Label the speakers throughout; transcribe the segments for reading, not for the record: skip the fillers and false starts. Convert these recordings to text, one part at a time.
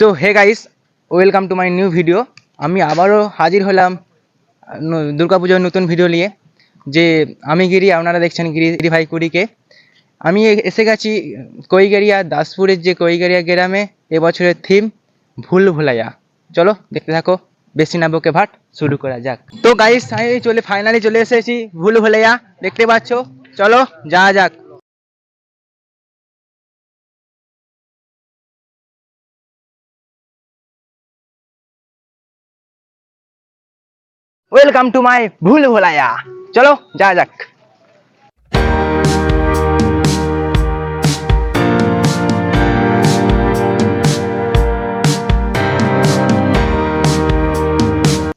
Speaker 1: তো hey guys, welcome to my new video. আমি আবারও হাজির হলাম দুর্গাপুজোর নতুন ভিডিও নিয়ে। যে আমি গিরি, আপনারা দেখছেন গিরি ভাই কুড়িকে। আমি এসে গেছি কৈগারিয়া, দাসপুরের যে কৈগারিয়া গ্রামে। এবছরের থিম ভুল ভুলাইয়া। চলো দেখতে থাকো, বেশি না বকে ভাট, শুরু করা যাক। তো গাইস, আমি ফাইনালি চলে এসেছি ভুল ভুলাইয়া, দেখতে পাচ্ছ। চলো যাওয়া যাক। ওয়েলকাম টু মাই ভুল ভুলাইয়া, চলো যাওয়া যাক।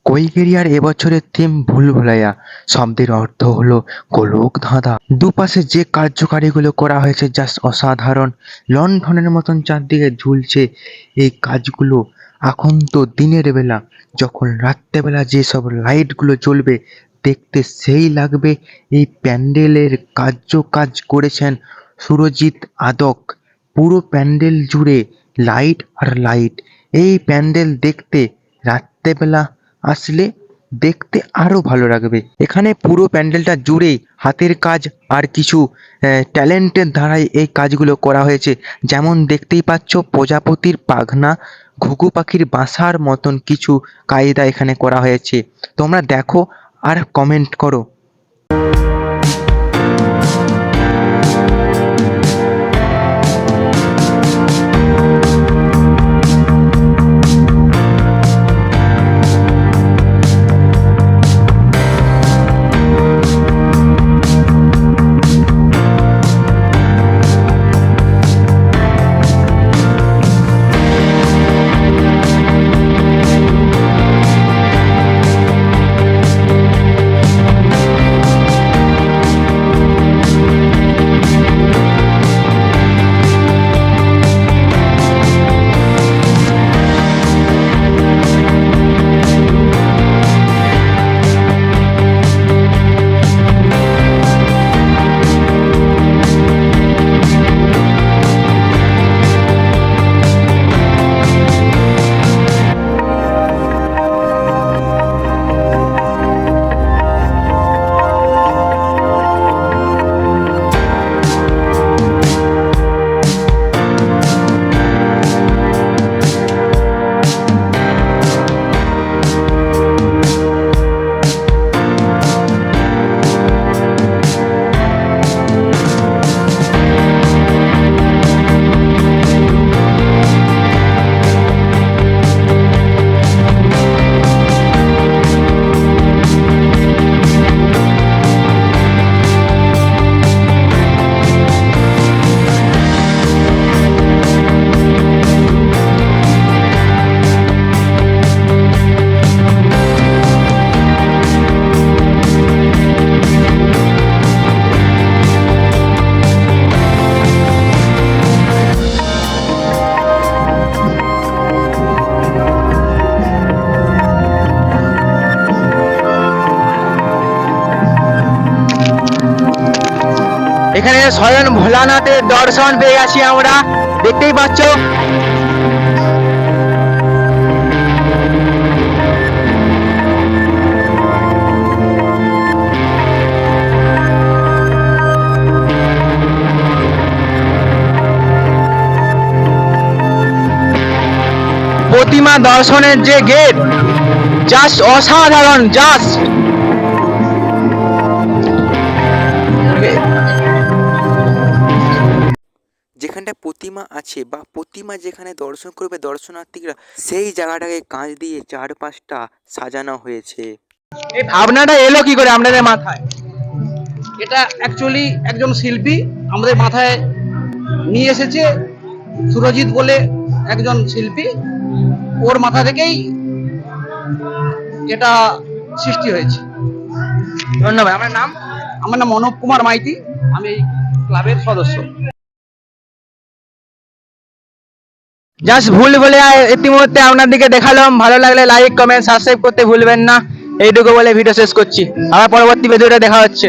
Speaker 1: কৈকেরিয়ার এবছরের থিম ভুল ভুলাইয়া। শব্দের অর্থ হলো গোলক ধাঁধা। দুপাশে যে কার্যকারীগুলো করা হয়েছে জাস্ট অসাধারণ। লণ্ঠনের মতন চারদিকে ঝুলছে এই কাজগুলো। এখন তো দিনের বেলা, যখন রাত্রেবেলা যেসব লাইটগুলো জ্বলবে দেখতে সেই লাগবে। এই প্যান্ডেলের কাজ করেছেন সুরজিৎ আদক। পুরো প্যান্ডেল জুড়ে লাইট আর লাইট। এই প্যান্ডেল দেখতে রাত্রেবেলা আসলে দেখতে আরো ভালো লাগবে। এখানে পুরো প্যান্ডেলটা জুড়েই হাতের কাজ আর কিছু ট্যালেন্টের দ্বারাই এই কাজগুলো করা হয়েছে। যেমন দেখতেই পাচ্ছ, প্রজাপতির পাখনা, ঘুঘু পাখির বাসার মতন কিছু কায়দা এখানে করা হয়েছে। তোমরা দেখো আর কমেন্ট করো। এখানে স্বয়ং ভোলানাথের দর্শন পেয়ে গেছি আমরা, দেখতেই পাচ্ছ। প্রতিমা দর্শনের যে গেট, জাস্ট অসাধারণ। জাস্ট যেখানটা প্রতিমা আছে বা প্রতিমা যেখানে দর্শন করবে দর্শনার্থীরা, সেই জায়গাটাকে কাঁচ দিয়ে চারপাশটা সাজানো হয়েছে। আপনারা এলো কি করে আপনাদের মাথায়?
Speaker 2: এটা অ্যাকচুয়ালি একজন শিল্পী আমাদের মাথায় নিয়ে এসেছে। সুরজিৎ বলে একজন শিল্পী, ওর মাথা থেকেই এটা সৃষ্টি হয়েছে।
Speaker 1: ধন্যবাদ। আমার নাম?
Speaker 2: আমার নাম অনুপ কুমার মাইতি, আমি এই ক্লাবের সদস্য।
Speaker 1: জাস্ট ভুল বলে ইতিমধ্যে আপনাদেরকে দেখালাম। ভালো লাগলে লাইক, কমেন্ট, সাবস্ক্রাইব করতে ভুলবেন না। এইটুকু বলে ভিডিও শেষ করছি। আবার পরবর্তী ভিডিওটা দেখা হচ্ছে।